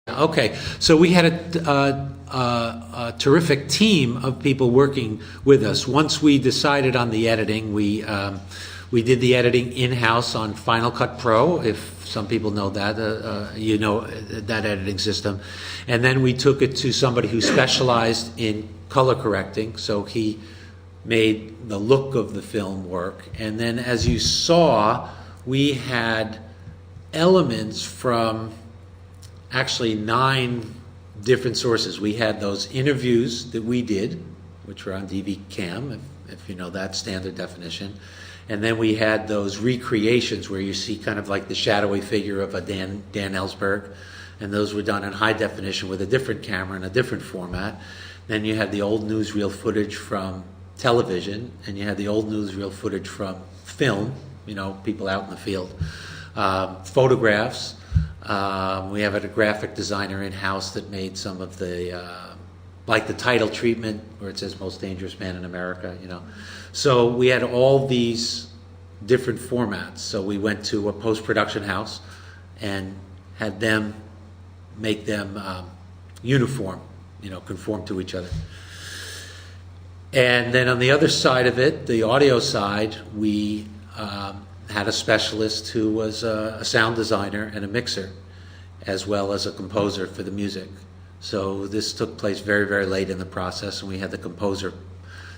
Okay, so we had a terrific team of people working with us. Once we decided on the editing, we did the editing in-house on Final Cut Pro. If some people know that, you know that editing system, and then we took it to somebody who specialized in color correcting. So he made the look of the film work, and then as you saw, we had elements from actually 9 different sources. We had those interviews that we did, which were on DV Cam, if you know that standard definition. And then we had those recreations where you see kind of like the shadowy figure of a Dan Ellsberg, and those were done in high definition with a different camera in a different format. Then you had the old newsreel footage from television, and you had the old newsreel footage from film, you know, people out in the field. Photographs. We have a graphic designer in-house that made some of the, like the title treatment where it says Most Dangerous Man in America, you know. So we had all these different formats. So we went to a post-production house and had them make them uniform, you know, conform to each other. And then on the other side of it, the audio side, we had a specialist who was a sound designer and a mixer, as well as a composer for the music. So this took place very, very late in the process, and we had the composer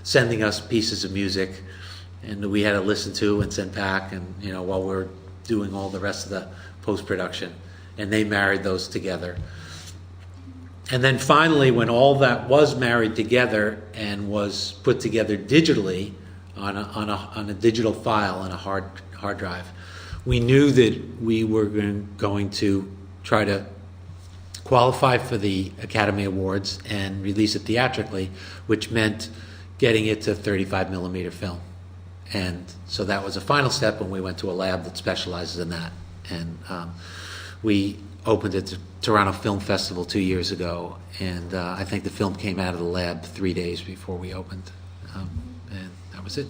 sending us pieces of music, and we had to listen to and send back, and you know, while we were doing all the rest of the post-production, and they married those together. And then finally, when all that was married together and was put together digitally on a digital file on a hard drive, we knew that we were going to try to qualify for the Academy Awards and release it theatrically, which meant getting it to 35 millimeter film. And so that was a final step when we went to a lab that specializes in that. And we opened it to Toronto Film Festival 2 years ago, and I think the film came out of the lab 3 days before we opened, and that was it.